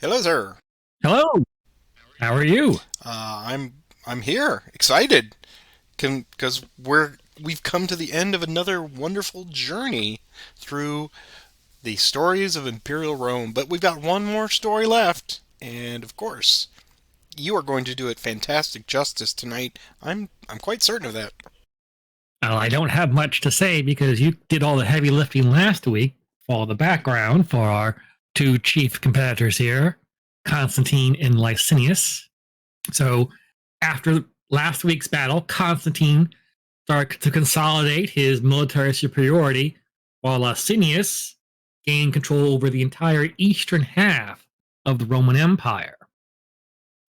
Hello, sir. Hello. How are you? I'm here, excited, because we've come to the end of another wonderful journey through the stories of Imperial Rome. But we've got one more story left, and of course, you are going to do it fantastic justice tonight. I'm quite certain of that. Well, I don't have much to say because you did all the heavy lifting last week for the background for our two chief competitors here, Constantine and Licinius. So, after last week's battle, Constantine started to consolidate his military superiority, while Licinius gained control over the entire eastern half of the Roman Empire.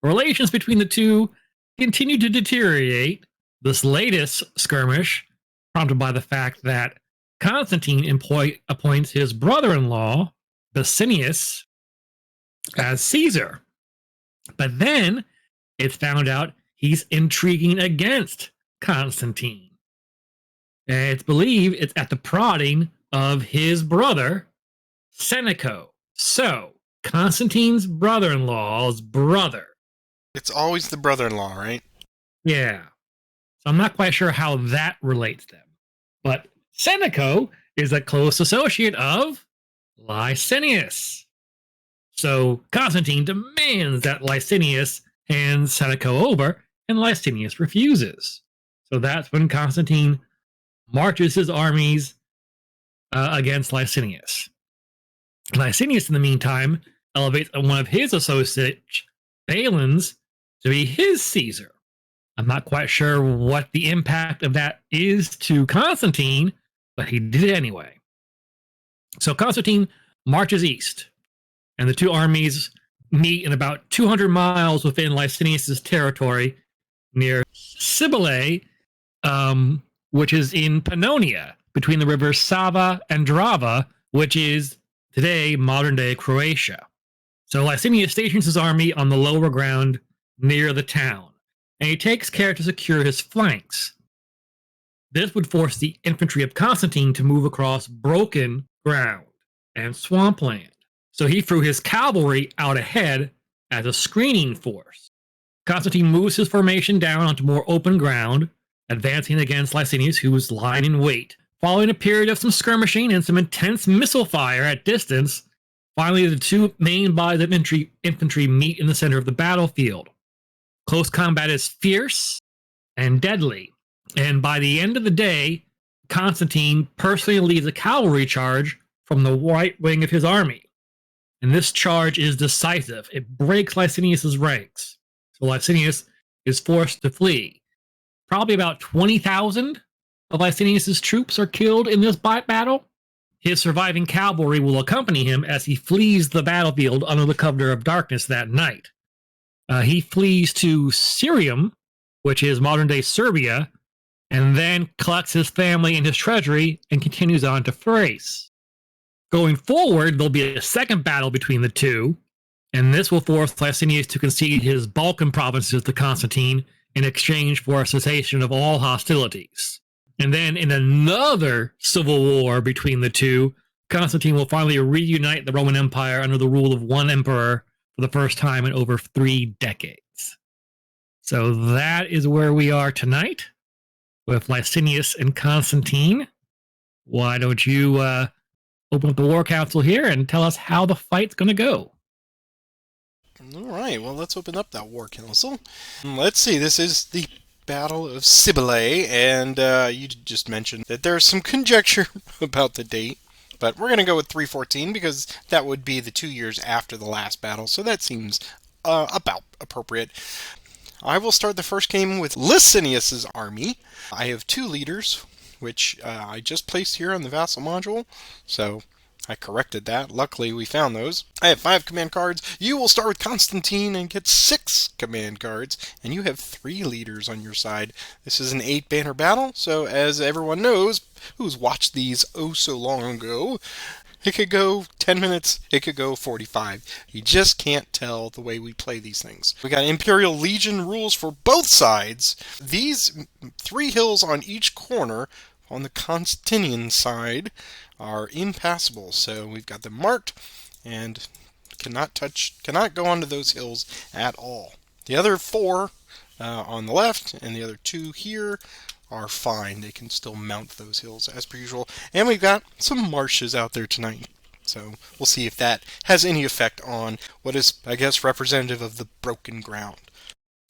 Relations between the two continued to deteriorate. This latest skirmish, prompted by the fact that Constantine appoints his brother in law, Licinius, as Caesar. But then it's found out he's intriguing against Constantine. And it's believed it's at the prodding of his brother, Seneco. So, Constantine's brother in law's brother. It's always the brother-in-law, right? Yeah. So I'm not quite sure how that relates them. But Seneco is a close associate of Licinius. So Constantine demands that Licinius hands Seneco over, and Licinius refuses. So that's when Constantine marches his armies against Licinius. Licinius, in the meantime, elevates one of his associates, Valens, to be his Caesar. I'm not quite sure what the impact of that is to Constantine, but he did it anyway. So Constantine marches east, and the two armies meet in about 200 miles within Licinius's territory near Cibalae, which is in Pannonia, between the rivers Sava and Drava, which is today modern-day Croatia. So Licinius stations his army on the lower ground near the town, and he takes care to secure his flanks. This would force the infantry of Constantine to move across broken ground and swampland. So he threw his cavalry out ahead as a screening force. Constantine moves his formation down onto more open ground, advancing against Licinius, who was lying in wait. Following a period of some skirmishing and some intense missile fire at distance, finally the two main bodies of infantry meet in the center of the battlefield. Close combat is fierce and deadly, and by the end of the day, Constantine personally leads a cavalry charge from the right wing of his army. And this charge is decisive. It breaks Licinius's ranks. So Licinius is forced to flee. Probably about 20,000 of Licinius's troops are killed in this battle. His surviving cavalry will accompany him as he flees the battlefield under the cover of darkness that night. He flees to Syrium, which is modern-day Serbia, and then collects his family and his treasury and continues on to Thrace. Going forward, there'll be a second battle between the two, and this will force Licinius to concede his Balkan provinces to Constantine in exchange for a cessation of all hostilities. And then in another civil war between the two, Constantine will finally reunite the Roman Empire under the rule of one emperor for the first time in over 3 decades. So that is where we are tonight with Licinius and Constantine. Why don't you open up the War Council here and tell us how the fight's going to go? All right, well, let's open up that war council. Let's see, this is the Battle of Cibalae, and you just mentioned that there's some conjecture about the date, but we're going to go with 314 because that would be the 2 years after the last battle, so that seems about appropriate. I will start the first game with Licinius's army. I have 2 leaders, which I just placed here on the vassal module, so I corrected that. Luckily, we found those. I have 5 command cards. You will start with Constantine and get 6 command cards, and you have 3 leaders on your side. This is an 8-banner battle, so as everyone knows who's watched these oh so long ago, it could go 10 minutes, it could go 45. You just can't tell the way we play these things. We got Imperial Legion rules for both sides. These 3 hills on each corner on the Constantinian side are impassable, so we've got them marked, and cannot go onto those hills at all. The other 4 on the left and the other 2 here are fine. They can still mount those hills as per usual. And we've got some marshes out there tonight. So we'll see if that has any effect on what is, I guess, representative of the broken ground.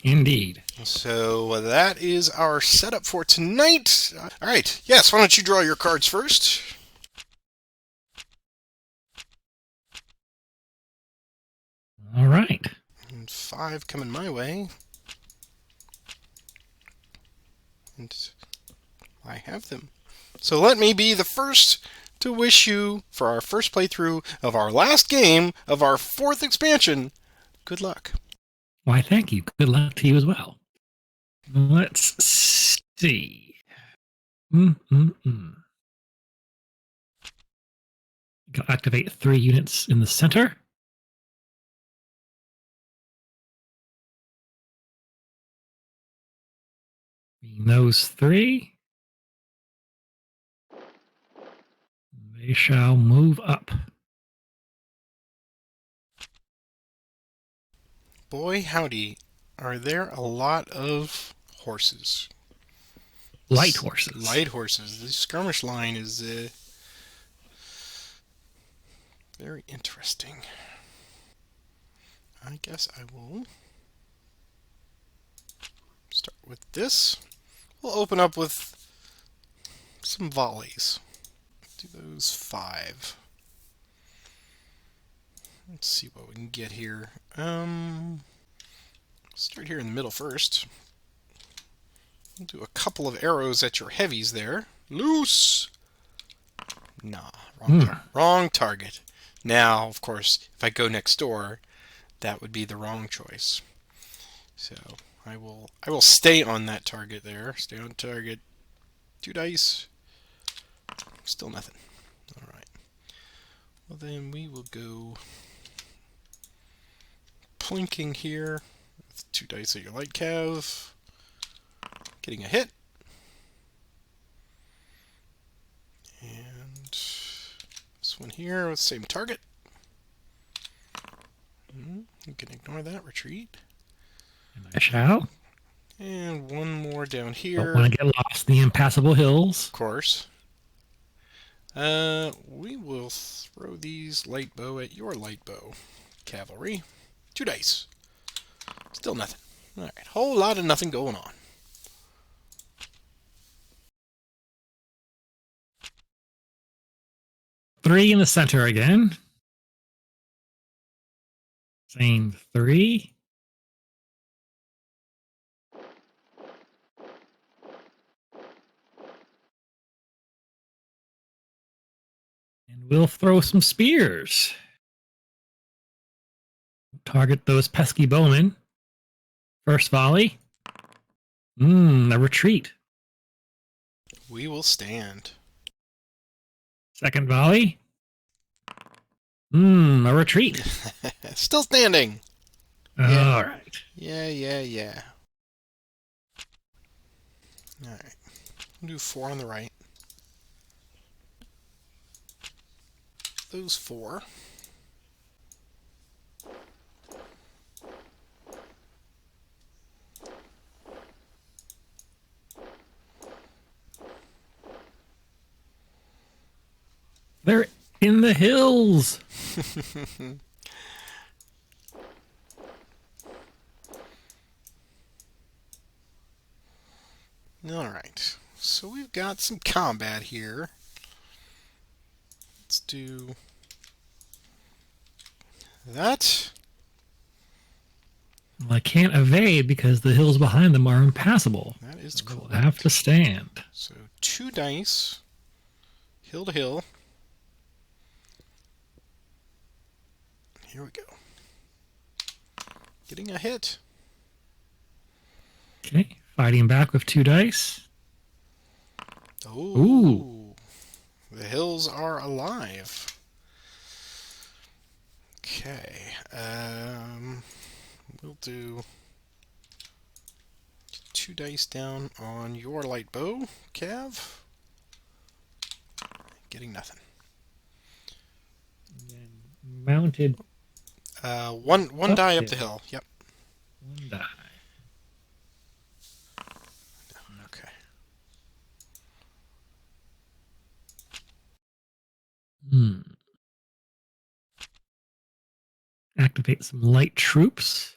Indeed. So that is our setup for tonight. All right. Yes, why don't you draw your cards first? All right. And 5 coming my way. And I have them. So let me be the first to wish you, for our first playthrough of our last game of our 4th expansion, good luck. Why, thank you. Good luck to you as well. Let's see. Activate 3 units in the center. Those 3. They shall move up. Boy, howdy, are there a lot of horses. Light horses. Light horses. The skirmish line is very interesting. I guess I will start with this. We'll open up with some volleys. Do those 5. Let's see what we can get here. Start here in the middle first. We'll do a couple of arrows at your heavies there. Loose! Nah, wrong target. Now, of course, if I go next door, that would be the wrong choice. So I will stay on that target there. Stay on target. 2 dice. Still nothing. All right. Well, then we will go plinking here with 2 dice at your light cav. Getting a hit. And this one here with the same target. You can ignore that. Retreat. And I shall. And one more down here. Don't want to get lost in the impassable hills. Of course. We will throw these light bow at your light bow. Cavalry. 2 dice. Still nothing. Alright, whole lot of nothing going on. Three in the center again. Same 3. And we'll throw some spears. Target those pesky bowmen. First volley. A retreat. We will stand. Second volley. A retreat. Still standing. Yeah. All right. Yeah. Alright. We'll do 4 on the right. Those 4. They're in the hills. Alright. So we've got some combat here. Let's do that. Well, I can't evade because the hills behind them are impassable. That is So correct. we'll have to stand. So 2 dice. Hill to hill. Here we go. Getting a hit. Okay. Fighting back with 2 dice. Ooh. The hills are alive. Okay. We'll do 2 dice down on your light bow, Cav. Getting nothing. Mounted One die up the hill. Yep. One die. Okay. Hmm. Activate some light troops.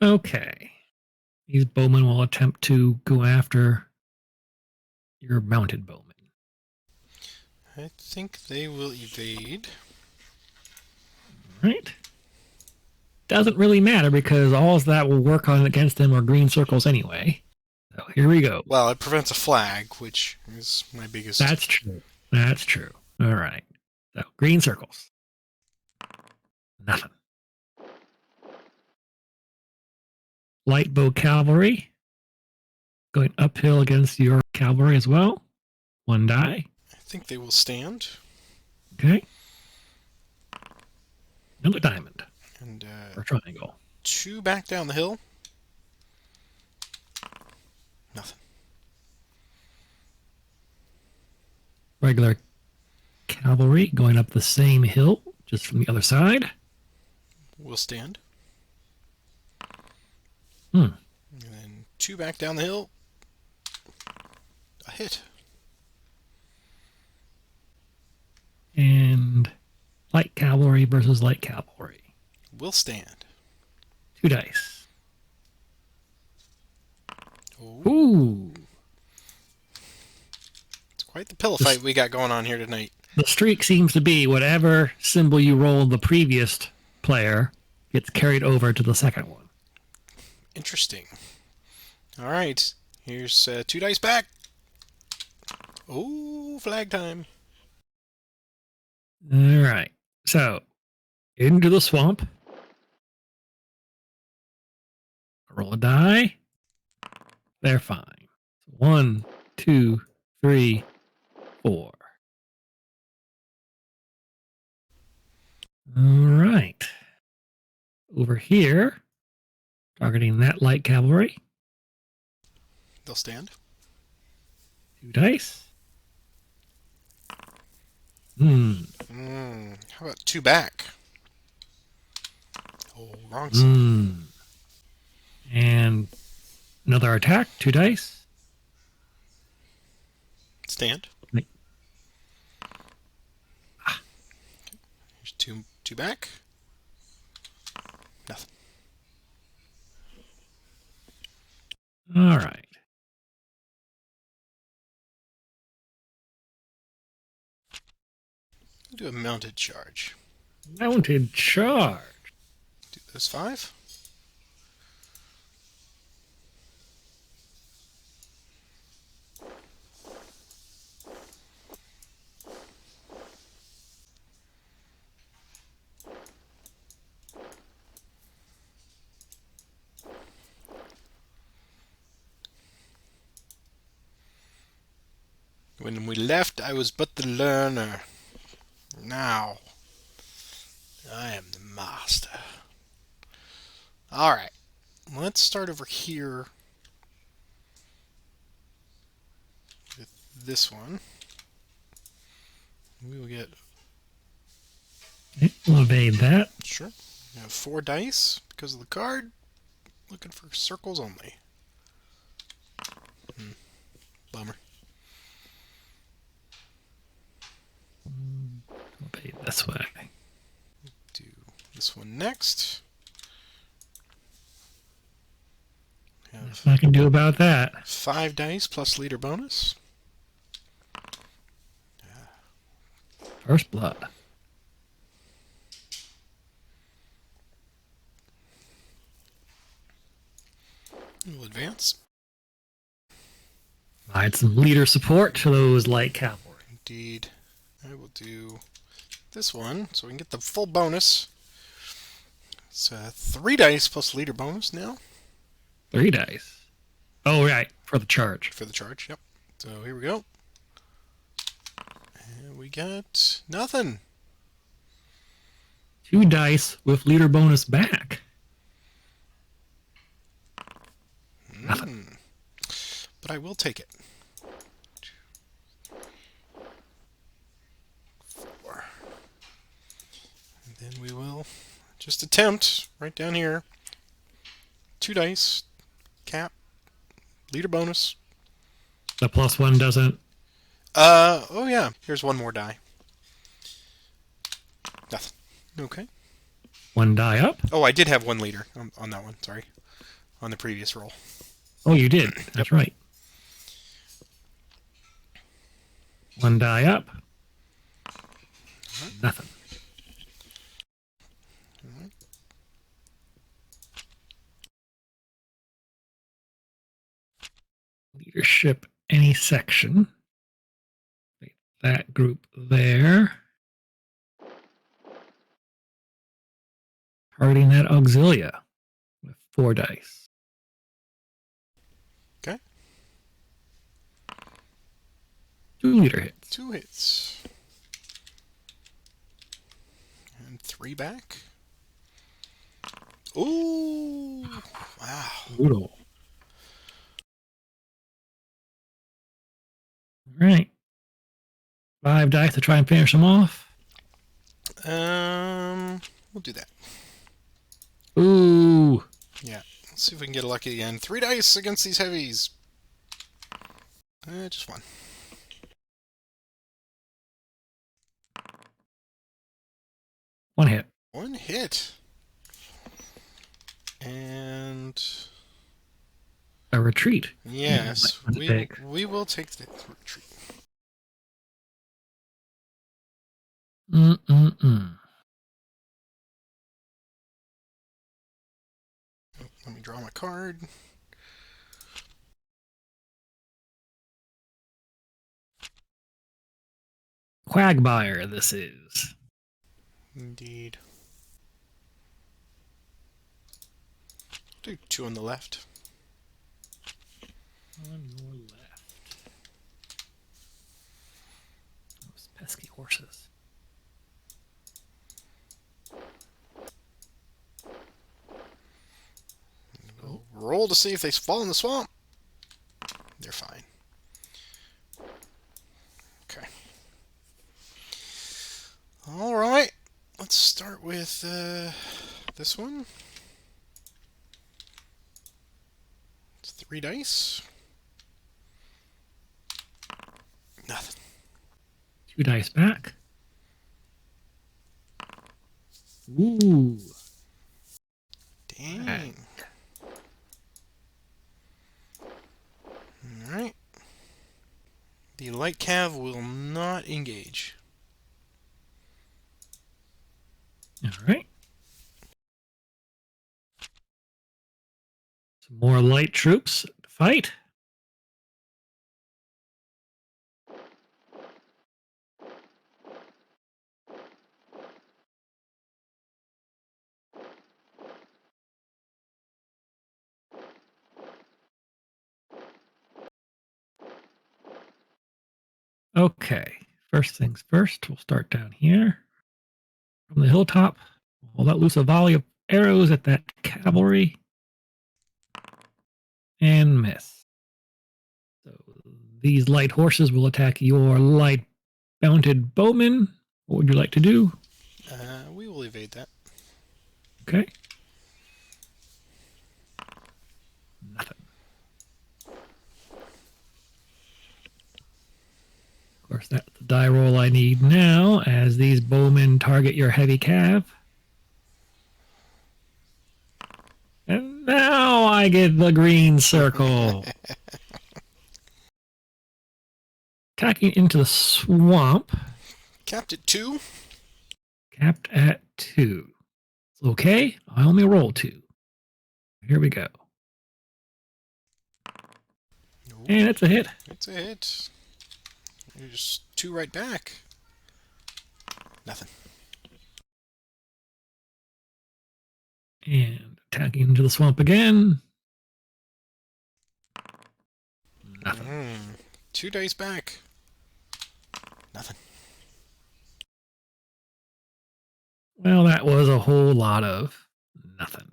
Okay. These bowmen will attempt to go after your mounted bowmen. I think they will evade. Right? Doesn't really matter because all that will work on against them are green circles anyway. So here we go. Well, it prevents a flag, which is my biggest. That's true. That's true. All right. So green circles. Nothing. Light bow cavalry going uphill against your cavalry as well. One die. I think they will stand. Okay. Another diamond. And or triangle. 2 back down the hill. Nothing. Regular cavalry going up the same hill, just from the other side. Will stand. Hmm. And then 2 back down the hill. A hit. And light cavalry versus light cavalry. Will stand. 2 dice. Ooh. Ooh. It's quite the pillow fight we got going on here tonight. The streak seems to be whatever symbol you rolled the previous player gets carried over to the second one. Interesting. All right. Here's 2 dice back. Oh, flag time. All right. So, into the swamp. Roll a die. They're fine. 1, 2, 3, 4. All right. Over here, targeting that light cavalry. They'll stand. 2 dice. How about 2 back? Oh, wrong side. And another attack. 2 dice. Stand. Here's 2 back. Nothing. All right. Do a mounted charge. Mounted charge. Do those 5. When we left, I was but the learner. Now, I am the master. Alright, let's start over here with this one. We will get... We'll evade that. Sure. We have 4 dice because of the card. Looking for circles only. Bummer. Evade this way. Do this one next. Nothing I can do about that. 5 dice plus leader bonus. First blood. We'll advance. I had some leader support to those light cavalry. Indeed. I will do this one so we can get the full bonus. It's 3 dice plus leader bonus now. 3 dice. Oh, right. For the charge. For the charge, yep. So here we go. And we got nothing. 2 dice with leader bonus back. Nothing. But I will take it. 4. And then we will just attempt right down here. 2 dice. Cap. Leader bonus. The +1 doesn't. Oh yeah. Here's one more die. Nothing. Okay. 1 die up. Oh, I did have 1 leader on that one. Sorry. On the previous roll. Oh, you did. That's right. 1 die up. Nothing. Leadership, any section. That group there. Targeting that auxilia with 4 dice. Okay. 2 leader hits. 2 hits. And 3 back. Ooh! Wow. Brutal. All right. 5 dice to try and finish them off. We'll do that. Ooh. Yeah. Let's see if we can get lucky again. 3 dice against these heavies. Just 1. 1 hit. 1 hit. And A retreat. yes, we will take the retreat. Let me draw my card. Quagmire, this is. Indeed. Do 2 on the left. On your left. Those pesky horses. We'll roll to see if they fall in the swamp. They're fine. Okay. All right. Let's start with this one. It's 3 dice. Nothing. 2 dice back. Ooh. Dang. Alright. The light cav will not engage. All right. Some more light troops to fight. Okay. First things first, we'll start down here. From the hilltop, we'll let loose a volley of arrows at that cavalry. And miss. So these light horses will attack your light mounted bowmen. What would you like to do? We will evade that. Okay. Nothing. Of course, that's the die roll I need now as these bowmen target your heavy cav. And now I get the green circle. Attacking into the swamp. Capped at 2. Capped at 2. It's okay. I only roll 2. Here we go. Ooh, And it's a hit. it's a hit. There's 2 right back. Nothing. And attacking into the swamp again. Nothing. 2 dice back. Nothing. Well, that was a whole lot of nothing.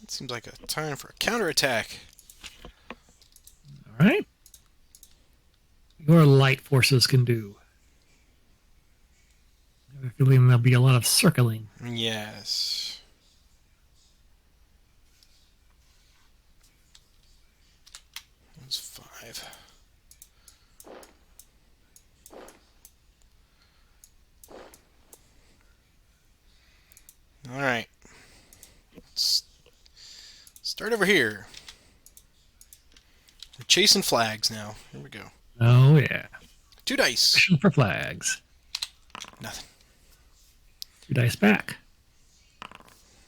It seems like a time for a counterattack. All right. Your light forces can do. I have a feeling there'll be a lot of circling. Yes. That's 5. All right. Let's start over here. We're chasing flags now. Here we go. Oh, yeah. 2 dice. Fishing for flags. Nothing. 2 dice back.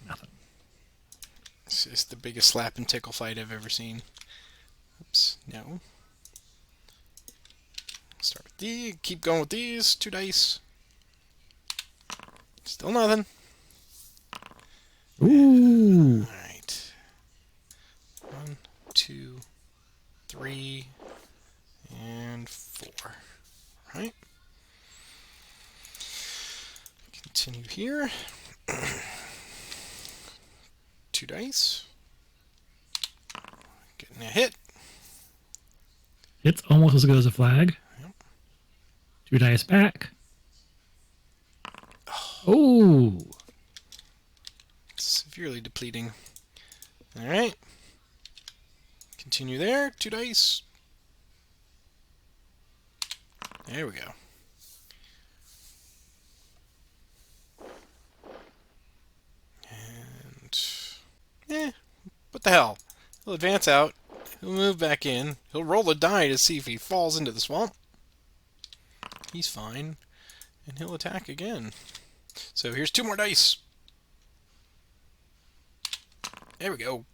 Nothing. This is the biggest slap and tickle fight I've ever seen. Oops. No. Start with these. Keep going with these. 2 dice. Still nothing. Ooh. All right. 1, 2, 3, and 4. All right. Continue here. 2 dice. Getting a hit. It's almost as good as a flag. Yep. 2 dice back. Oh. Severely depleting. All right. Continue there. 2 dice. There we go. And what the hell? He'll advance out. He'll move back in. He'll roll a die to see if he falls into the swamp. He's fine. And he'll attack again. So here's 2 more dice. There we go.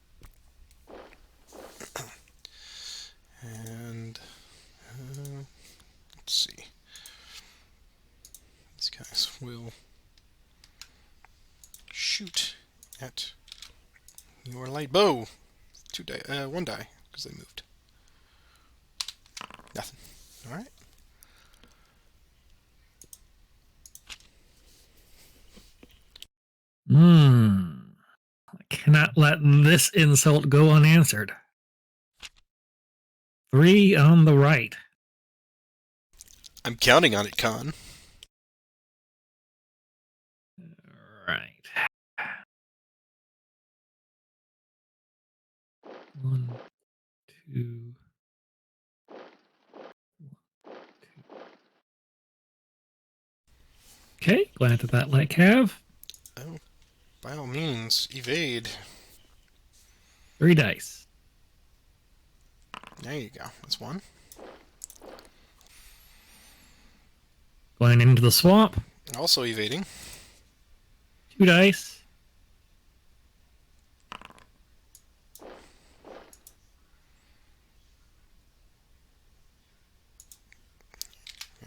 And let's see. These guys will shoot at your light bow. 1 die, because they moved. Nothing. All right. I cannot let this insult go unanswered. 3 on the right. I'm counting on it, Con. Right. 1, 2. 1, 2. Okay, glance at that light cav. Oh, by all means, evade. 3 dice. There you go. That's 1. Going into the swamp. Also evading. 2 dice.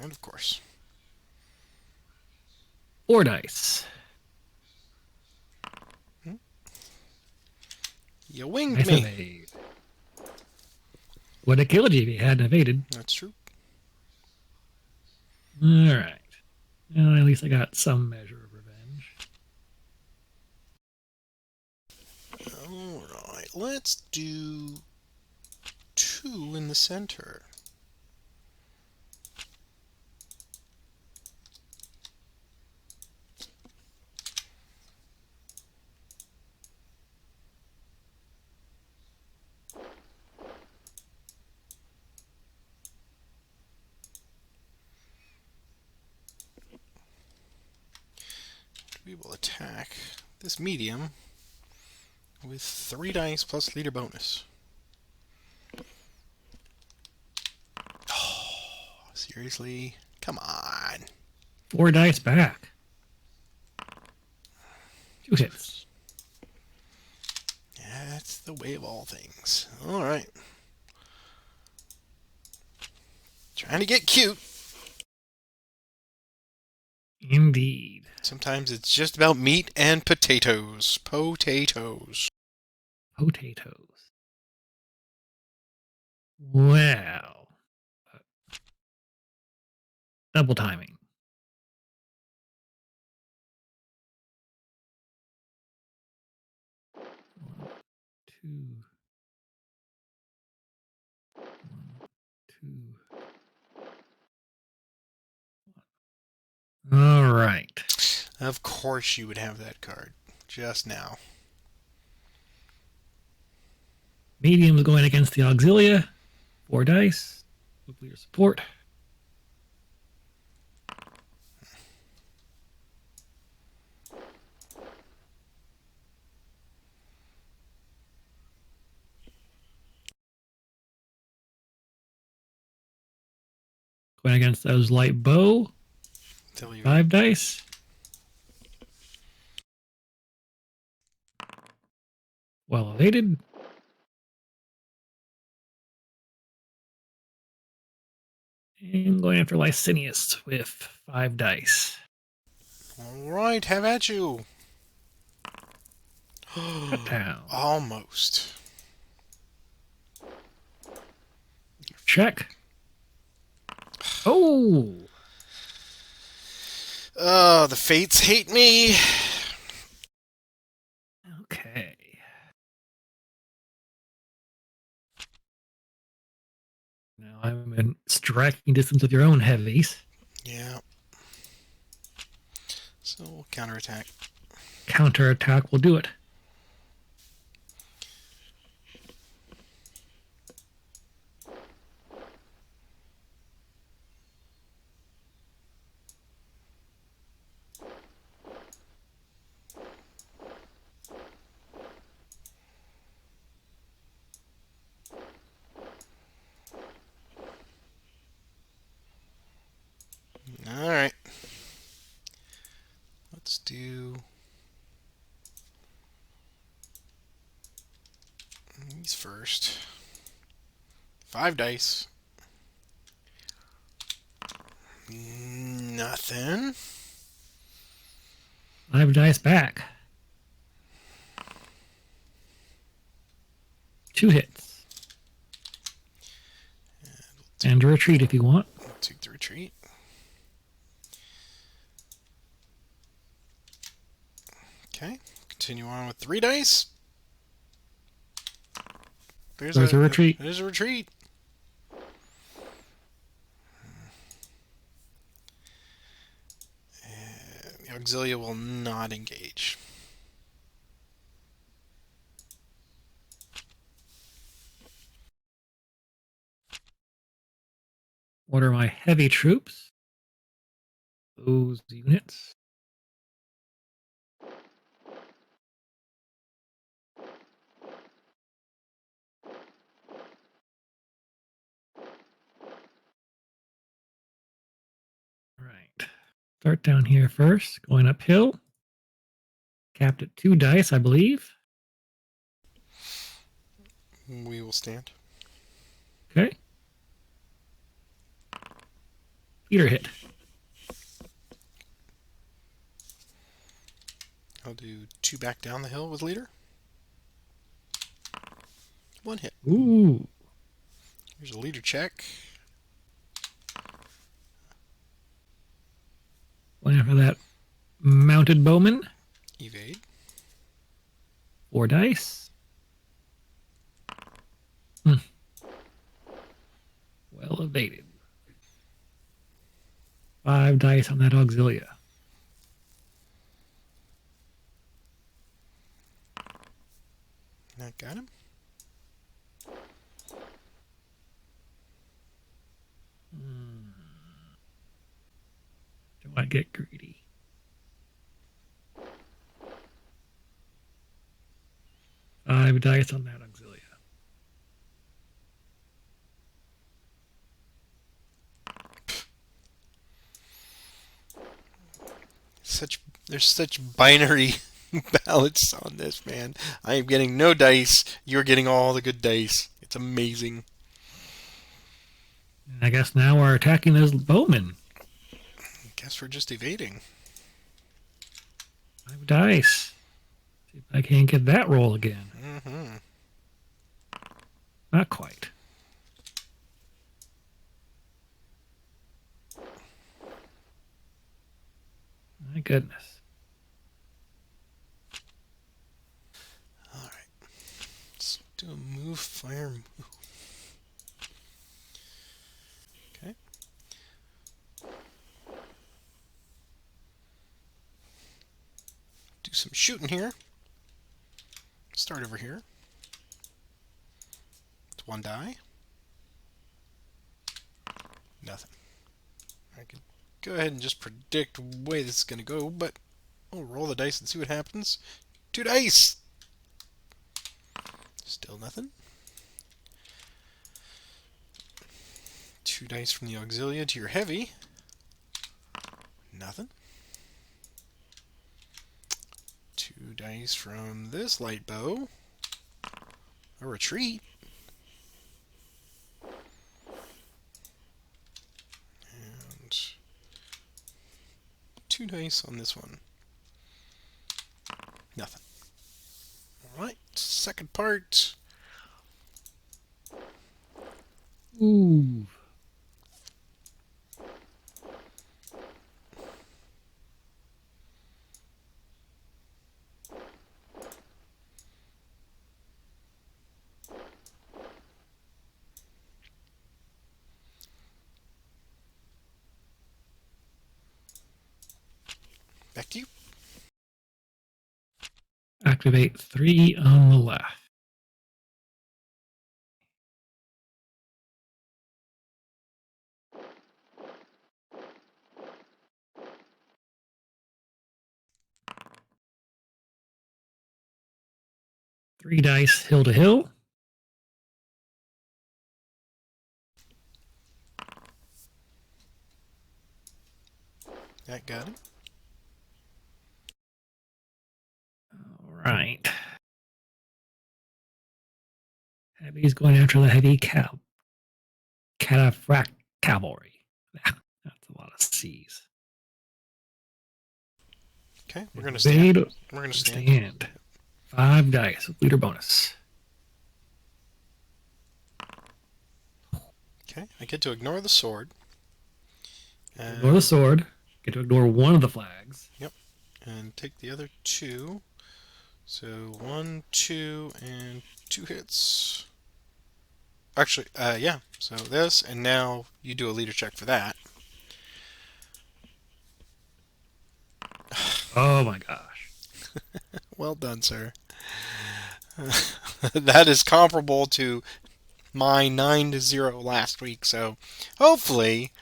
And of course. 4 dice. You winged Nice me. evade. Would have killed you if you hadn't evaded. That's true. Alright. Well, at least I got some measure of revenge. Alright, let's do 2 in the center. We will attack this medium with 3 dice plus leader bonus. Oh, seriously? Come on. 4 dice back. 2 hits. That's the way of all things. Alright. Trying to get cute. Indeed. Sometimes it's just about meat and potatoes. Potatoes. Potatoes. Well. Double timing. One, two. One, two. All right. Of course you would have that card. Just now. Medium's going against the Auxilia. 4 dice. Nuclear support. Going against those light bow. 5 dice. Well evaded. And going after Licinius with 5 dice. Alright, have at you. Cut down. Almost. Check. Oh! Oh, the fates hate me. Okay. Now I'm in striking distance with your own heavies. Yeah. So we'll counterattack. Counterattack will do it. Alright. Let's do these first. 5 dice. Nothing. 5 dice back. 2 hits. And a retreat if you want. Take the retreat. Okay. Continue on with 3 dice. There's a retreat. There's a retreat. The Auxilia will not engage. What are my heavy troops? Those units. Right. Start down here first. Going uphill. Capped at 2 dice, I believe. We will stand. Okay. Peter hit. I'll do 2 back down the hill with leader. 1 hit. Ooh. Here's a leader check. Going after that mounted bowman. Evade. 4 dice. Well evaded. 5 dice on that Auxilia. That got him. Do I get greedy? Five dice on that Auxilia. There's such binary balance on this, man. I am getting no dice. You're getting all the good dice. It's amazing. I guess now we're attacking those bowmen. I guess we're just evading. 5 dice. See if I can't get that roll again. Mm-hmm. Not quite. goodness. Alright. Let's do a move, fire, move. Okay. Do some shooting here. Start over here. It's one die. Nothing. I can go ahead and just predict the way this is going to go, but we'll roll the dice and see what happens. 2 dice! Still nothing. 2 dice from the auxilia to your heavy. Nothing. 2 dice from this light bow. A retreat. And 2 dice on this one. Nothing. Alright, second part. Ooh. Back to you. Activate 3 on the left. Three dice hill to hill. That got him. All right. Heavy's going after the heavy cataphracts cavalry. That's a lot of C's. Okay, we're going to stand. Evade We're going to stand. stand. 5 dice with leader bonus. Okay, I get to ignore the sword. Ignore the sword. Get to ignore one of the flags. Yep, and take the other 2. So 1, 2, and 2 hits. Actually, yeah. So this, and now you do a leader check for that. Oh my gosh. Well done, sir. That is comparable to my 9-0 last week, so hopefully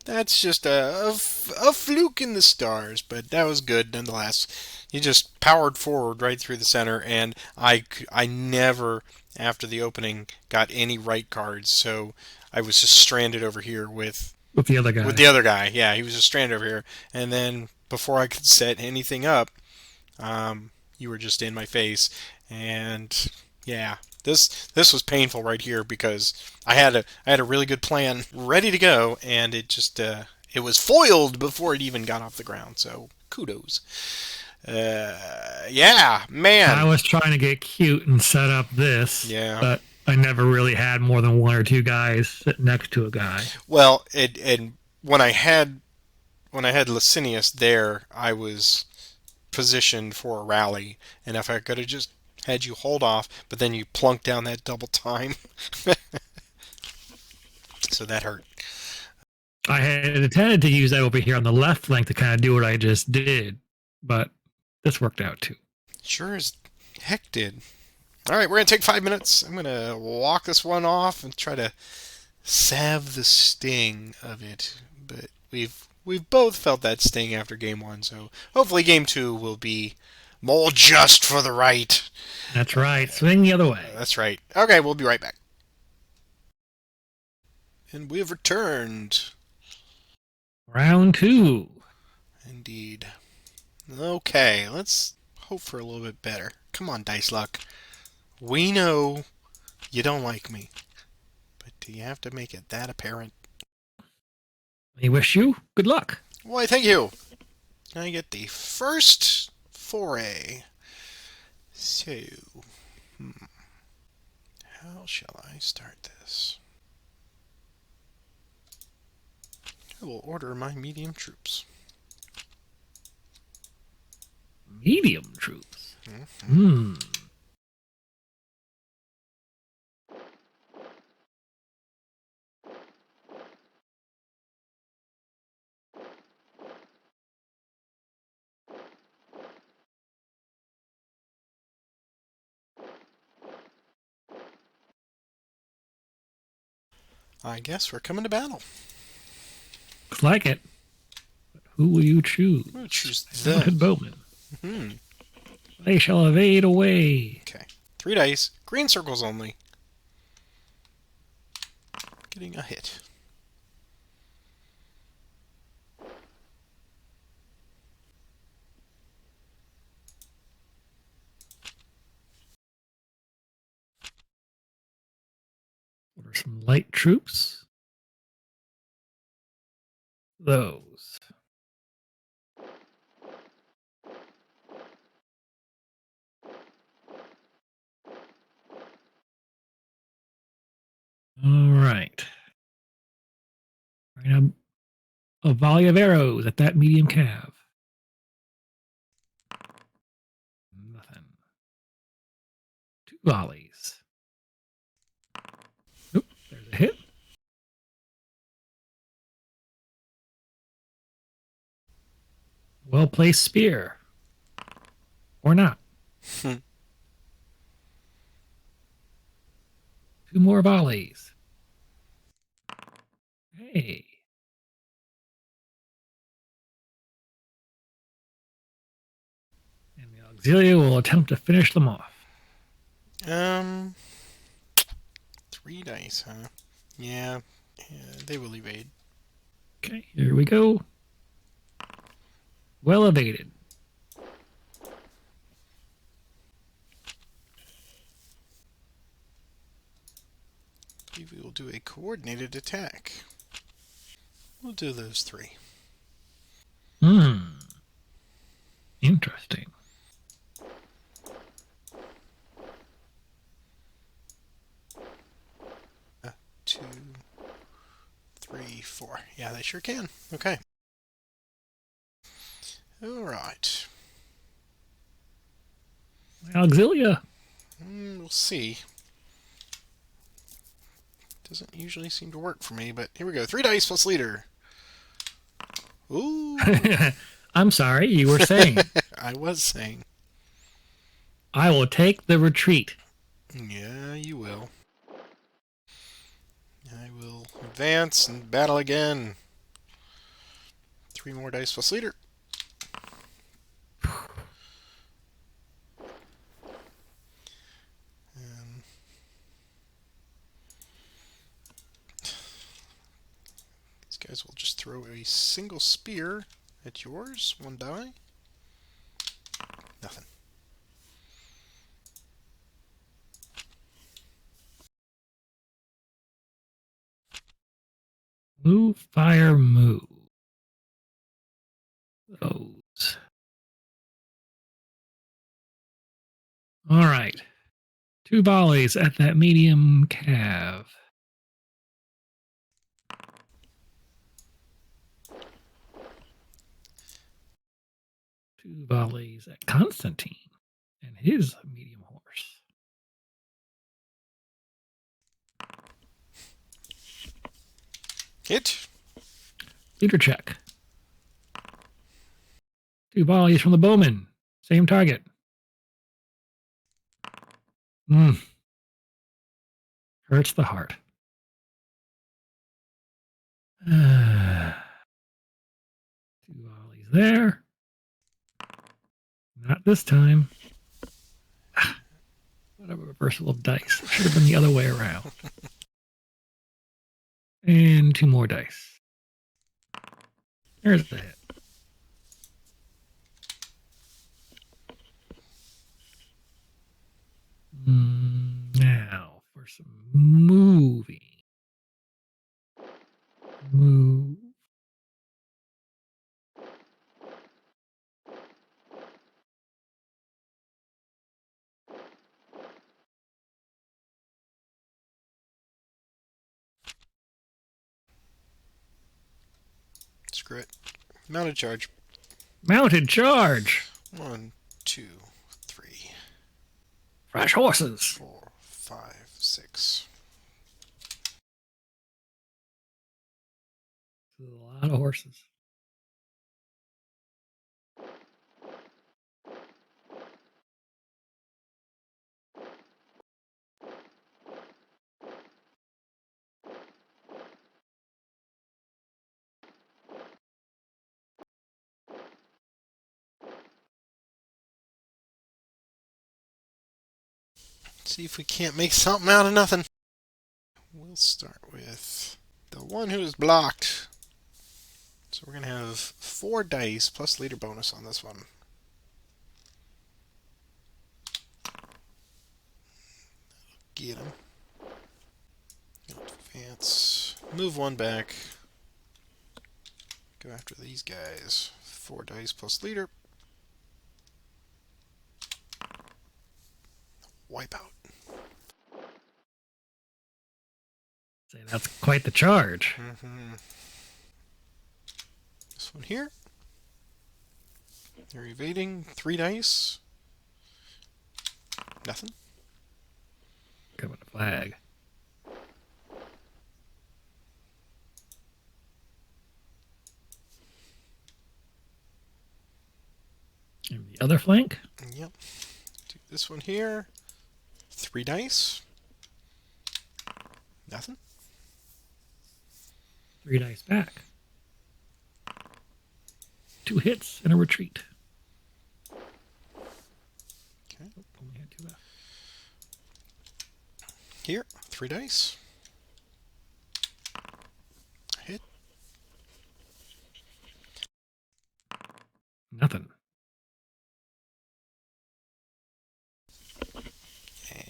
that's just a fluke in the stars, but that was good nonetheless. You just powered forward right through the center, and I never, after the opening, got any right cards, so I was just stranded over here with the other guy. With the other guy, yeah, he was just stranded over here, and then before I could set anything up, you were just in my face, and yeah, this was painful right here because I had a really good plan ready to go, and it just it was foiled before it even got off the ground. So kudos. Yeah, man. I was trying to get cute and set up this, Yeah. but I never really had more than 1 or 2 guys sitting next to a guy. Well, and when I had Licinius there, I was positioned for a rally, and if I could have just had you hold off, but then you plunked down that double time, so that hurt. I had intended to use that over here on the left flank to kind of do what I just did, but this worked out too. Sure as heck did. All right, we're gonna take 5 minutes. I'm gonna walk this one off and try to salve the sting of it, but we've both felt that sting after game 1, so hopefully game 2 will be more just for the right. That's right. Swing the other way. That's right. Okay, we'll be right back. And we have returned. Round 2. Indeed. Okay, let's hope for a little bit better. Come on, Dice Luck. We know you don't like me, but do you have to make it that apparent? We wish you good luck. Why, thank you. I get the first foray. So, how shall I start this? I will order my medium troops. Medium troops. Mm-hmm. I guess we're coming to battle. Looks like it. But who will you choose? We'll choose Mounted the. bowmen. Hmm. They shall evade away. Okay. 3 dice. Green circles only. Getting a hit. Order some light troops. Those. All right. Right, a volley of arrows at that medium cav. Nothing. 2 volleys. Oop, there's a hit. Well placed spear. Or not. 2 more volleys. Hey. And the auxilia will attempt to finish them off. 3 dice, huh? Yeah, they will evade. Okay, here we go. Well evaded. We will do a coordinated attack. We'll do those 3. Interesting. 2, 3, 4. Yeah, they sure can. Okay. All right. Auxilia. We'll see. Doesn't usually seem to work for me, but here we go. 3 dice plus leader. Ooh. I'm sorry, you were saying. I was saying. I will take the retreat. Yeah, you will. I will advance and battle again. 3 more dice plus leader. And these guys will just throw a single spear at yours. 1 die. Nothing. Move, fire, move. Those. All right. 2 volleys at that medium cav. 2 volleys at Constantine and his medium horse. Hit. Leader check. 2 volleys from the bowman. Same target. Hurts the heart. 2 volleys there. Not this time. What a reversal of dice. Should have been the other way around. And 2 more dice. There's the hit. Now for some moving. Move. Screw it. Mounted charge. Mounted charge. 1, 2, 3, Fresh horses. 4, 5, 6. A lot of horses. See if we can't make something out of nothing. We'll start with the one who is blocked. So we're going to have 4 dice plus leader bonus on this one. Get him. Advance. Move 1 back. Go after these guys. 4 dice plus leader. Wipe out. Say that's quite the charge. This one here. They're evading. 3 dice. Nothing. Coming a flag. And the other flank? Yep. Do this one here. 3 dice. Nothing. 3 dice back. 2 hits and a retreat. Okay. Oh, only had 2 left. Here, 3 dice. Hit. Nothing.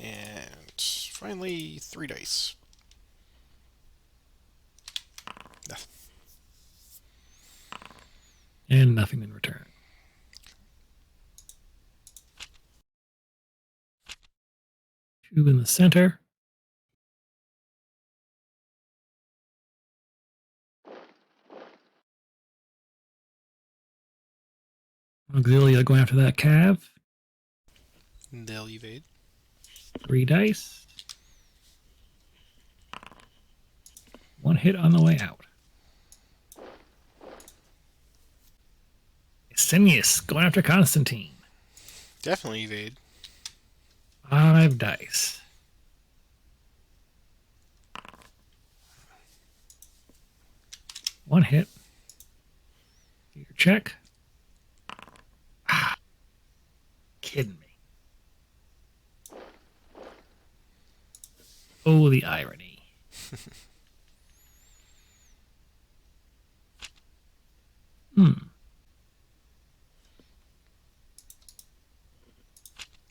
And finally, 3 dice. Nothing. And nothing in return. Two in the center. Auxilia going after that cav. They'll evade. 3 dice. 1 hit on the way out. Licinius going after Constantine. Definitely evade. 5 dice. 1 hit. Your check. Ah, kidding me. Oh, the irony.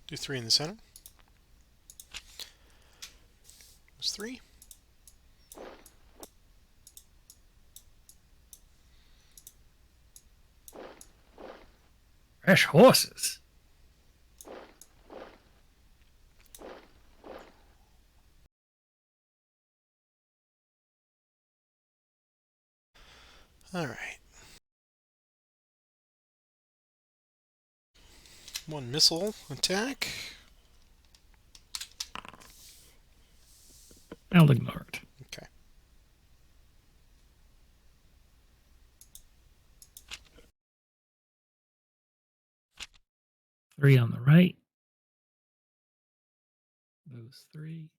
Do 3 in the center. That's 3. Fresh horses. All right. 1 missile attack. I'll ignore it. Okay. Three on the right. Those 3.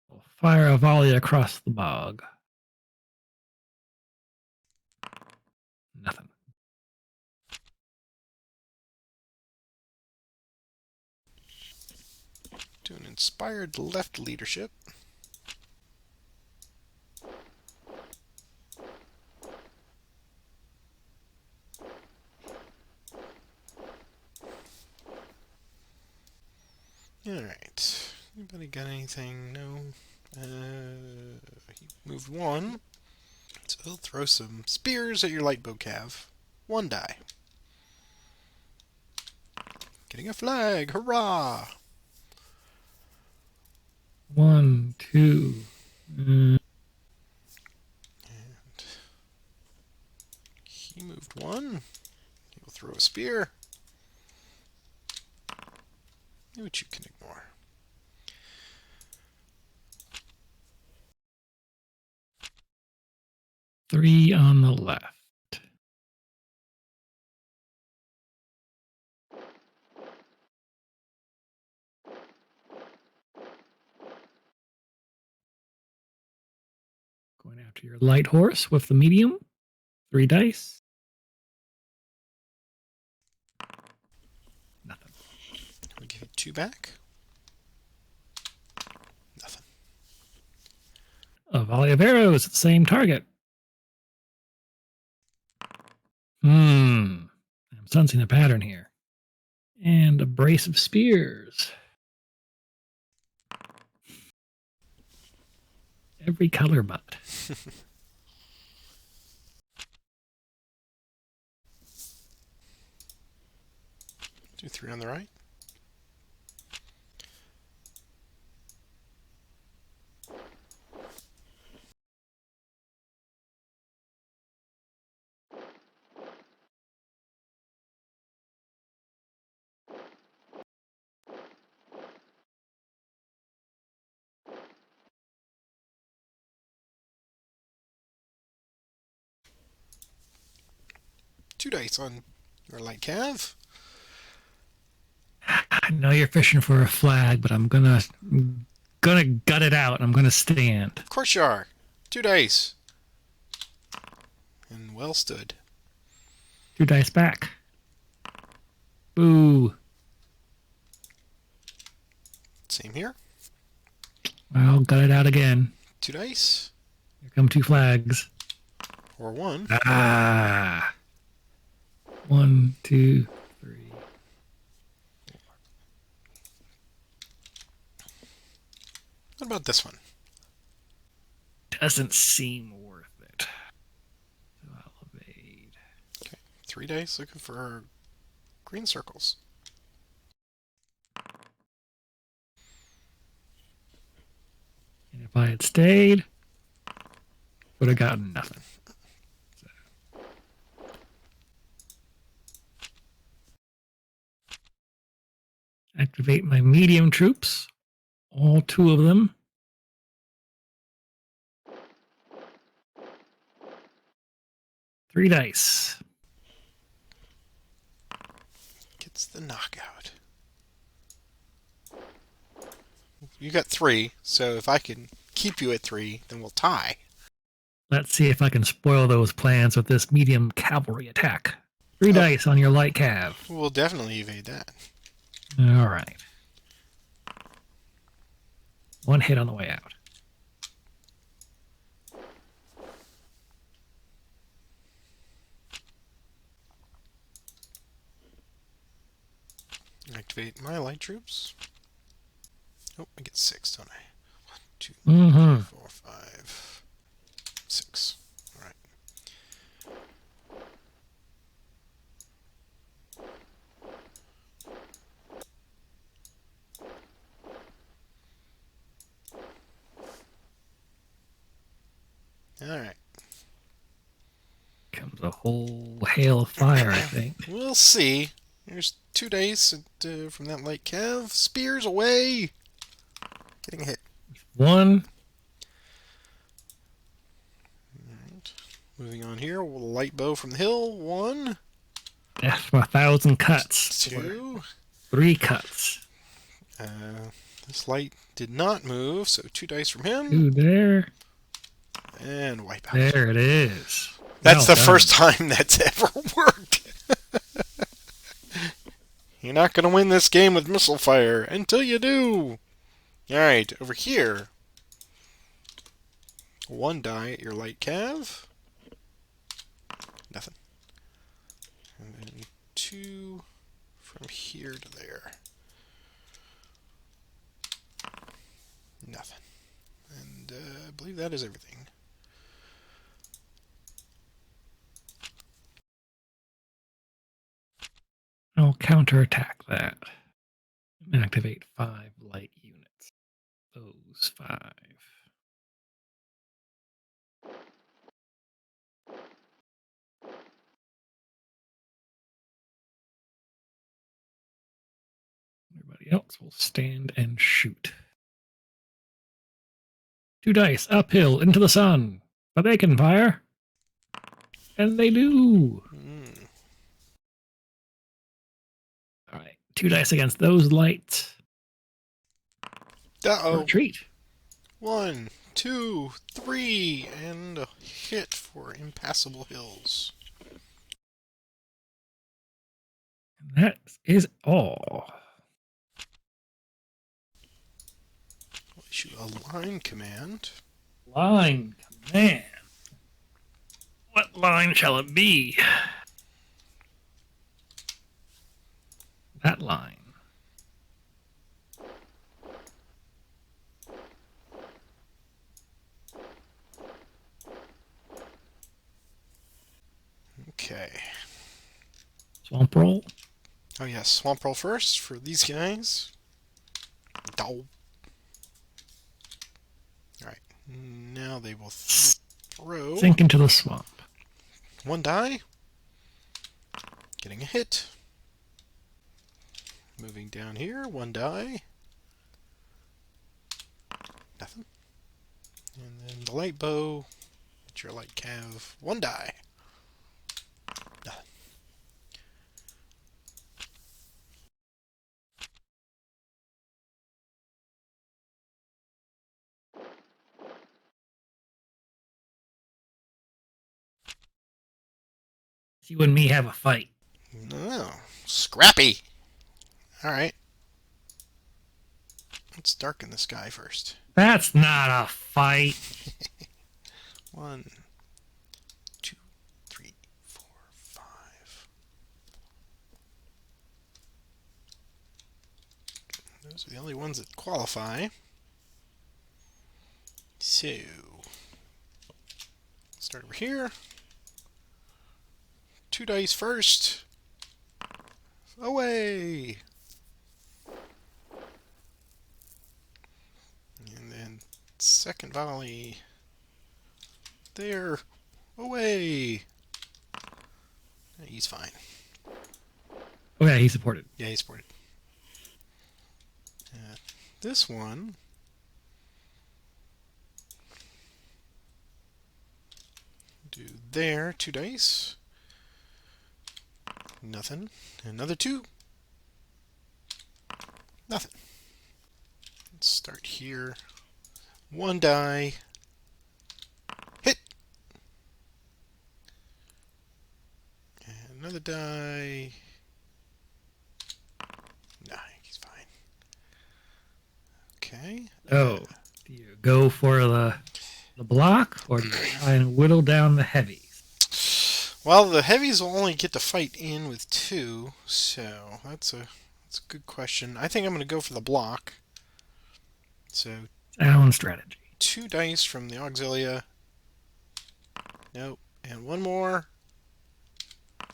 We'll fire a volley across the bog. Nothing. Do an inspired left leadership. Alright. Anybody got anything? No. He moved 1. So he'll throw some spears at your lightbow cav. 1 die. Getting a flag. Hurrah! 1, 2. He moved one. He will throw a spear. Which you can ignore. Three on the left. Going after your light horse with the medium. 3 dice. Nothing. I'll give you 2 back. Nothing. A volley of arrows at the same target. I'm sensing a pattern here. And a brace of spears. Every color but. Do 3 on the right. Two dice on your light cav. I know you're fishing for a flag, but I'm gonna gut it out. I'm gonna stand. Of course you are. 2 dice. And well stood. 2 dice back. Boo. Same here. I'll gut it out again. 2 dice. Here come 2 flags. Or 1. Ah. 1, 2, 3. What about this one? Doesn't seem worth it. So I'll evade. Okay. 3 dice looking for green circles. And if I had stayed, would have gotten nothing. So. Activate my medium troops. All 2 of them. Three dice. Gets the knockout. You got 3, so if I can keep you at 3, then we'll tie. Let's see if I can spoil those plans with this medium cavalry attack. 3 dice on your light cav. We'll definitely evade that. All right. 1 hit on the way out. Activate my light troops. Oh, I get 6, don't I? 1, 2, 3, 4, 5, 6. All right. All right. Comes a whole hail of fire, I think. We'll see. Here's 2 dice from that light cav. Spears away. Getting hit. 1. Alright. Moving on here. Light bow from the hill. 1. Death from 1,000 cuts. 2. 3 cuts. This light did not move, so 2 dice from him. 2 there. And wipe out. There it is. That's Well the done. first time that's ever worked. You're not going to win this game with missile fire until you do. Alright, over here. 1 die at your light cav. Nothing. And then 2 from here to there. Nothing. And I believe that is everything. counterattack that. And activate 5 light units. Those 5. Everybody else will stand and shoot. 2 dice uphill into the sun, but they can fire. And they do. All right, 2 dice against those lights. Uh-oh. Retreat. 1, 2, 3, and a hit for impassable hills. And that is all. I'll issue a line command. Line command. What line shall it be? That line. Okay. Swamp roll. Oh yes, swamp roll first for these guys. Dow. Alright, now they will throw. Sink into the swamp. 1 die. Getting a hit. Moving down here, 1 die. Nothing. And then the light bow. It's your light cav. 1 die. Nothing. You and me have a fight. Oh, scrappy. Alright. Let's darken the sky first. That's not a fight. 1, 2, 3, 4, 5. Those are the only ones that qualify. So, start over here. 2 dice first. Away! And then second volley. There. Away! He's fine. Oh yeah, he's supported. Yeah, he's supported. This one. Do there. 2 dice. Nothing. Another 2. Nothing. Let's start here. 1 die. Hit! And another die. Nah, he's fine. Okay. Oh, do you go for the block, or do you try and whittle down the heavies? Well, the heavies will only get to fight in with 2, so that's a good question. I think I'm going to go for the block. So Sound strategy. 2 dice from the auxilia. Nope. And 1 more.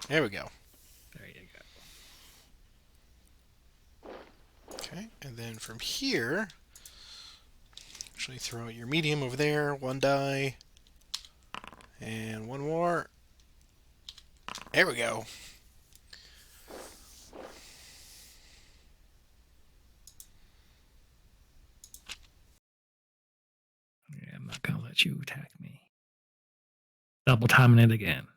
There we go. There you go. Okay. And then from here, actually throw out your medium over there. 1 die. And 1 more. There we go. Yeah, I'm not gonna let you attack me. Double timing it again.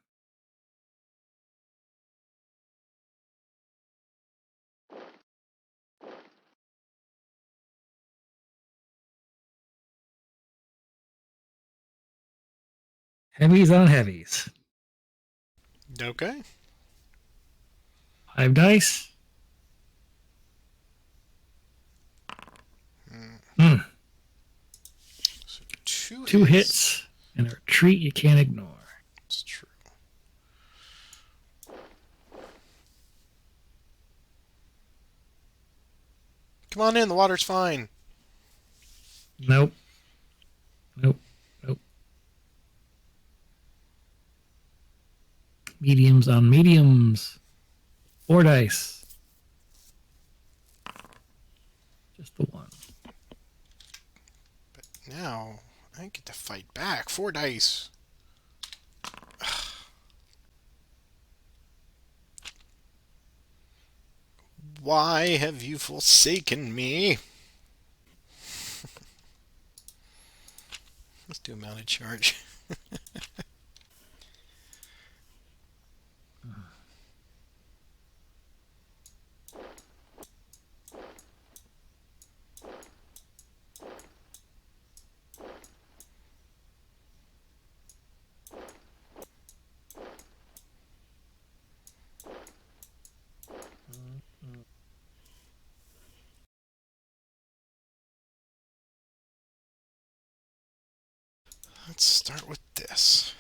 Heavies on heavies. Okay. 5 dice. So 2 hits and a retreat you can't ignore. It's true. Come on in, the water's fine. Nope. Nope. Nope. Mediums on mediums. 4 dice. Now, I get to fight back. 4 dice. Why have you forsaken me? Let's do a mounted charge. Let's start with this.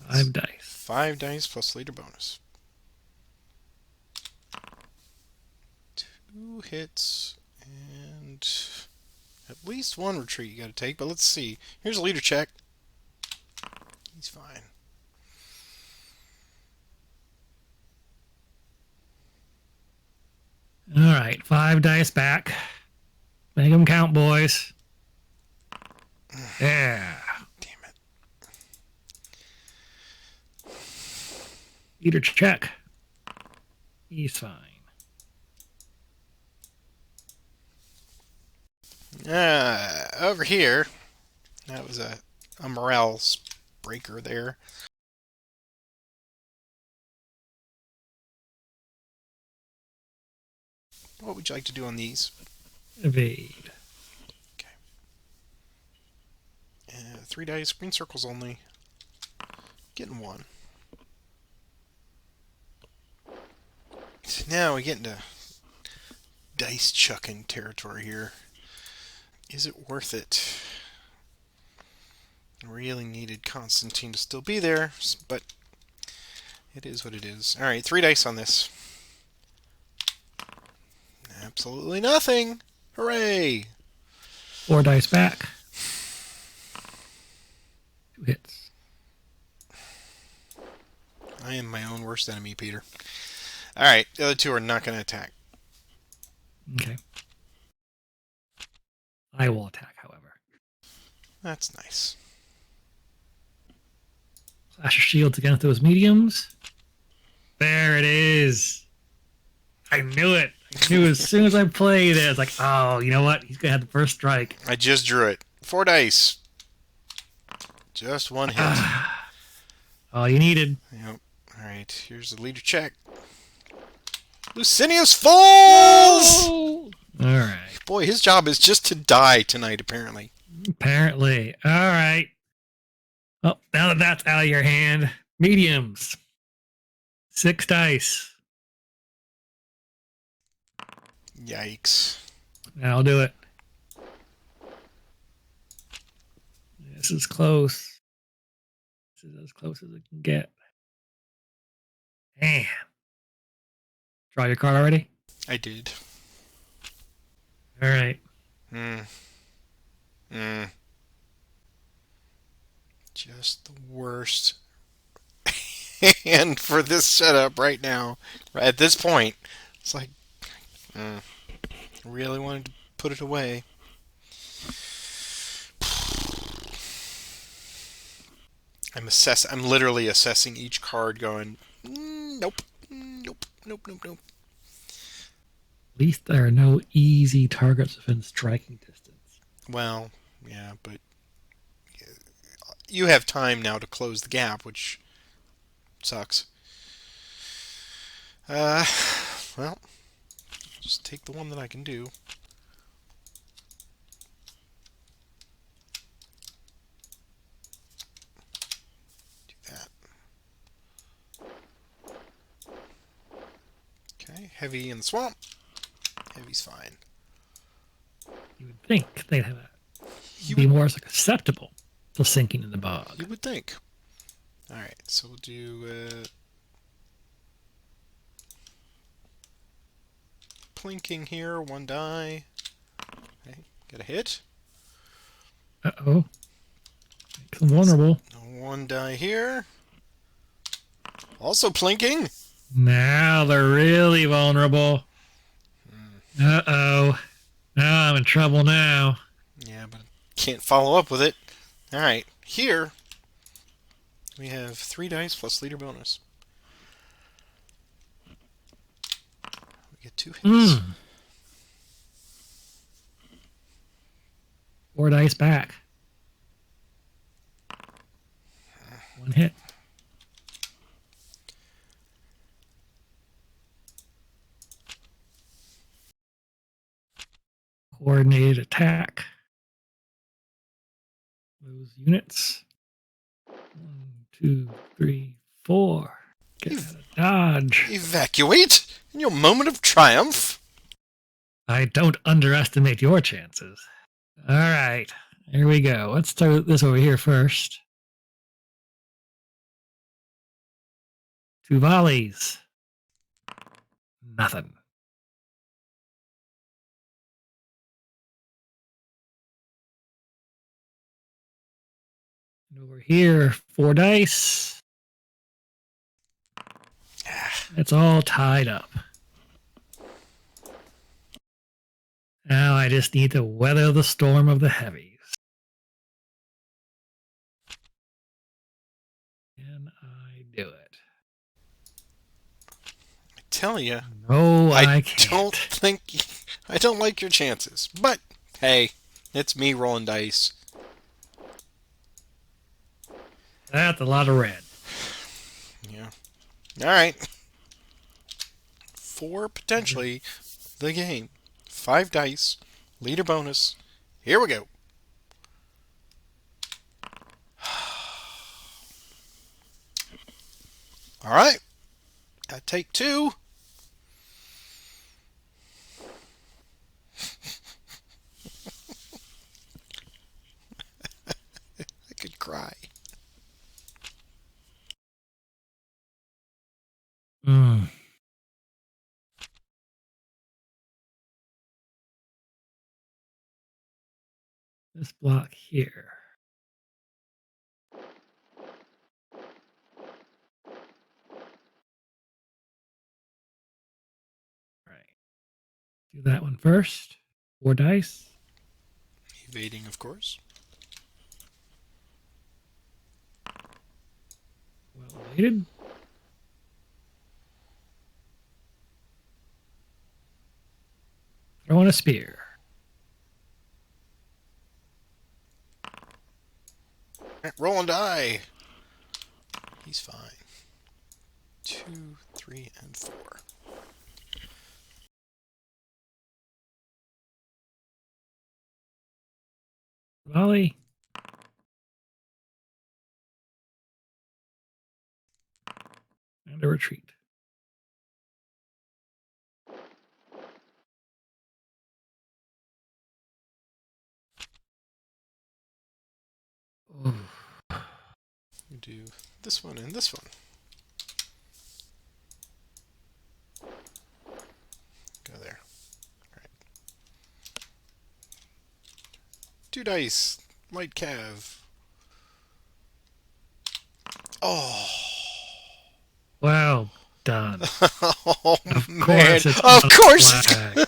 Five dice. 5 dice plus leader bonus. 2 hits and at least 1 retreat you got to take, but let's see. Here's a leader check. He's fine. All right, 5 dice back. Make them count, boys. Yeah. Damn it. Leader check. He's fine. Over here, that was a morale breaker there. What would you like to do on these? Evade. 3 dice, green circles only. Getting 1. Now we get into dice chucking territory here. Is it worth it? I really needed Constantine to still be there, but it is what it is. Alright, 3 dice on this. Absolutely nothing! Hooray! 4 dice back. 2 hits. I am my own worst enemy, Peter. Alright, the other 2 are not going to attack. Okay. I will attack, however. That's nice. Slash your shields against those mediums. There it is. I knew it. I knew as soon as I played it, I was like, oh, you know what? He's going to have the first strike. I just drew it. 4 dice. Just 1 hit. All you needed. Yep. Alright, here's the leader check. Licinius falls! Oh! All right. Boy, his job is just to die tonight, apparently. Apparently. All right. Well, now that that's out of your hand, mediums. 6 dice. Yikes. I'll do it. This is close. This is as close as it can get. Damn. Draw your card already? I did. All right. Just the worst hand for this setup right now. At this point, it's like, I really wanted to put it away. I'm literally assessing each card, going, nope, nope, nope, nope, nope. At least there are no easy targets within striking distance. Well, yeah, but you have time now to close the gap, which sucks. Well, just take the one that I can do. Do that. Okay, heavy in the swamp. Heavy's fine. You would think they'd have be more susceptible to sinking in the bog. You would think. Alright, so we'll do plinking here, 1 die. Okay, get a hit. Uh-oh. Makes them vulnerable. 1 die here. Also plinking. Now they're really vulnerable. Uh-oh. Now I'm in trouble now. Yeah, but can't follow up with it. All right, here we have 3 dice plus leader bonus. We get 2 hits. 4 dice back. 1 hit. Coordinated attack. Lose units. 1, 2, 3, 4. Get out of dodge. Evacuate in your moment of triumph. I don't underestimate your chances. All right. Here we go. Let's start this over here first. 2 volleys. Nothing. And over here, 4 dice. It's all tied up. Now I just need to weather the storm of the heavies. Can I do it? I tell you, No, I can't. I don't like your chances. But hey, it's me rolling dice. That's a lot of red. Yeah. All right. 4 potentially the game. 5 dice, leader bonus. Here we go. All right. I take 2. I could cry. This block here. Right. Do that one first. 4 dice. Evading, of course. Well evaded. Throwing a spear. Rolling die. He's fine. 2, 3, and 4. Volley. And a retreat. Ooh. You do this one and this one. Go there. All right. 2 dice. Light cav. Oh. Well done. Oh, Of man. course it's Of on course a it's flag.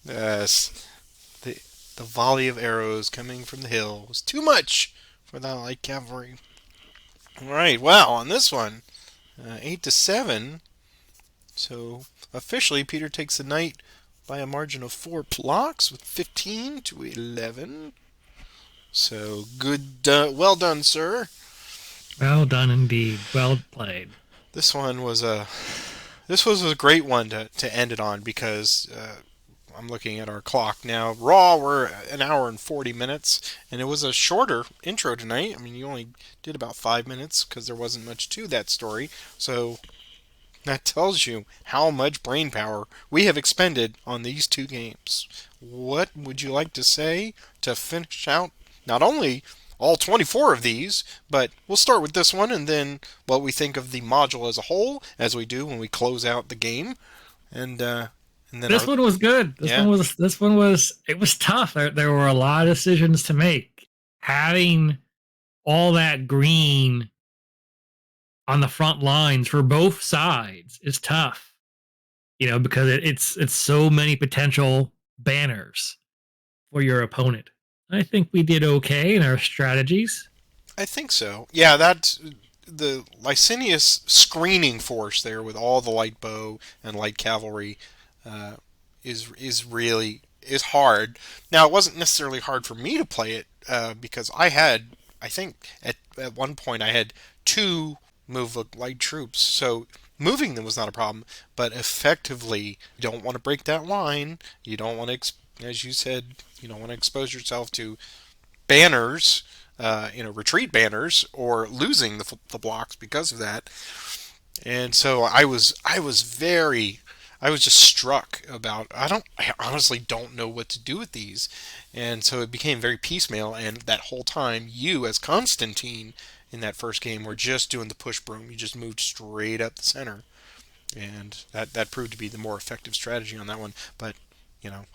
Yes. The volley of arrows coming from the hill was too much for that light cavalry. All right. Well, on this one, 8 to 7. So officially, Peter takes the knight by a margin of 4 blocks with 15 to 11. So good, well done, sir. Well done indeed. Well played. This one was a great one to end it on because I'm looking at our clock now. Raw, we're an hour and 40 minutes, and it was a shorter intro tonight. I mean, you only did about 5 minutes because there wasn't much to that story. So that tells you how much brain power we have expended on these 2 games. What would you like to say to finish out not only all 24 of these, but we'll start with this one and then what we think of the module as a whole, as we do when we close out the game, and then This one was good. This one was it was tough. There were a lot of decisions to make. Having all that green on the front lines for both sides is tough, because it's so many potential banners for your opponent. I think we did okay in our strategies. I think so. Yeah, that's the Licinius screening force there with all the light bow and light cavalry uh, is really is hard. Now, it wasn't necessarily hard for me to play it because I think at one point I had two move light troops, so moving them was not a problem. But effectively, you don't want to break that line. You don't want to, as you said, you don't want to expose yourself to banners, retreat banners, or losing the blocks because of that. And so I was just struck about I honestly don't know what to do with these, and so it became very piecemeal. And that whole time, you as Constantine in that first game were just doing the push broom. You just moved straight up the center, and that proved to be the more effective strategy on that one. But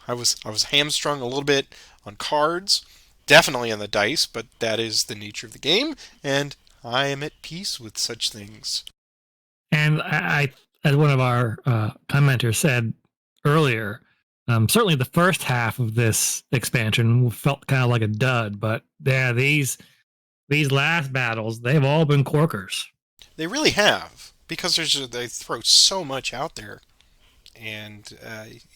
I was hamstrung a little bit on cards, definitely on the dice, but that is the nature of the game, and I am at peace with such things. And as one of our commenters said earlier, certainly the first half of this expansion felt kind of like a dud, but yeah, these last battles, they've all been corkers. They really have, because they throw so much out there, and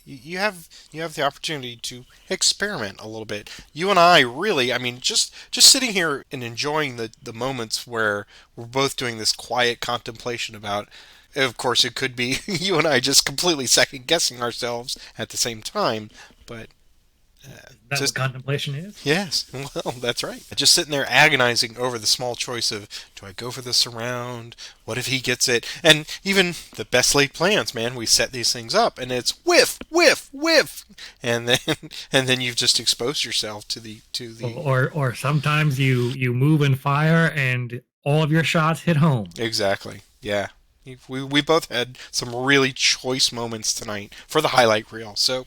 you have the opportunity to experiment a little bit. You and I really, I mean, just sitting here and enjoying the moments where we're both doing this quiet contemplation about. Of course, it could be you and I just completely second guessing ourselves at the same time, but That what just contemplation is? yes, well, that's right. Just sitting there agonizing over the small choice of do I go for the surround? What if he gets it? And even the best laid plans, man, we set these things up and it's whiff, whiff, whiff, and then and then you've just exposed yourself to the Or sometimes you move and fire and all of your shots hit home. exactly. Yeah. We both had some really choice moments tonight for the highlight reel. So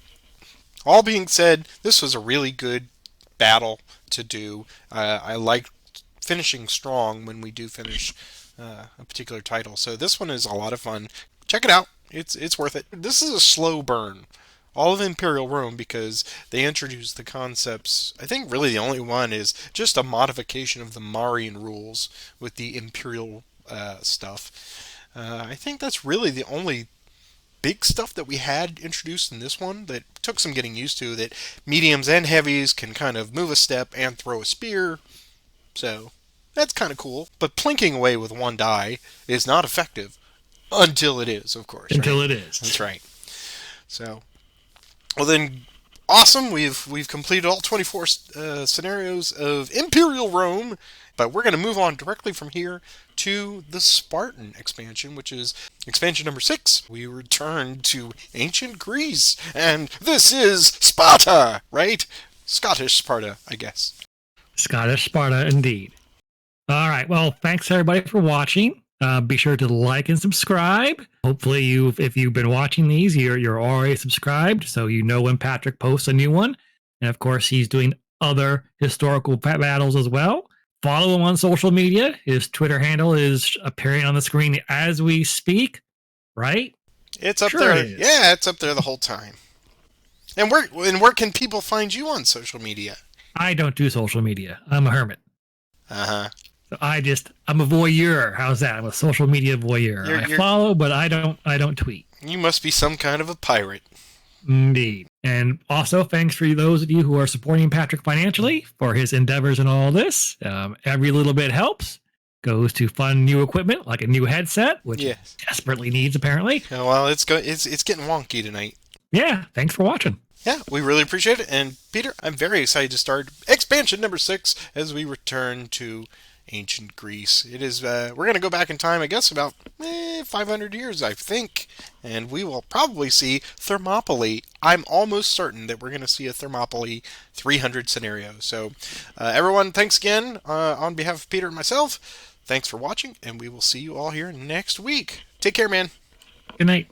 all being said, this was a really good battle to do. I like finishing strong when we do finish a particular title. So this one is a lot of fun. Check it out. It's worth it. This is a slow burn. All of Imperial Rome because they introduced the concepts. I think really the only one is just a modification of the Marian rules with the Imperial stuff. I think that's really the only big stuff that we had introduced in this one that took some getting used to, that mediums and heavies can kind of move a step and throw a spear. So that's kind of cool. But plinking away with one die is not effective until it is, of course. Until Right? it is. That's right. So, well then, awesome. We've completed all 24 scenarios of Imperial Rome, but we're going to move on directly from here to the Spartan expansion, which is expansion number 6. We return to ancient Greece, and this is Sparta, right? Scottish Sparta, I guess. Scottish Sparta, indeed. All right. Well, thanks everybody for watching. Be sure to like and subscribe. Hopefully, if you've been watching these, you're already subscribed, so you know when Patrick posts a new one. And of course, he's doing other historical battles as well. Follow him on social media. His Twitter handle is appearing on the screen as we speak. Right? It's up Sure there. it is. Yeah, it's up there the whole time. And where can people find you on social media? I don't do social media. I'm a hermit. Uh huh. So I'm a voyeur. How's that? I'm a social media voyeur. I follow, but I don't tweet. You must be some kind of a pirate. Indeed. And also, thanks for those of you who are supporting Patrick financially for his endeavors and all this. Every little bit helps. Goes to fund new equipment like a new headset, which Yes. he desperately needs apparently. Yeah, well, it's getting wonky tonight. Yeah, thanks for watching. Yeah, we really appreciate it. And Peter, I'm very excited to start expansion number 6 as we return to ancient Greece. It is we're going to go back in time, I guess, about 500 years, I think, and we will probably see Thermopylae. I'm almost certain that we're going to see a Thermopylae 300 scenario. So, everyone, thanks again on behalf of Peter and myself. Thanks for watching, and we will see you all here next week. Take care, man. Good night.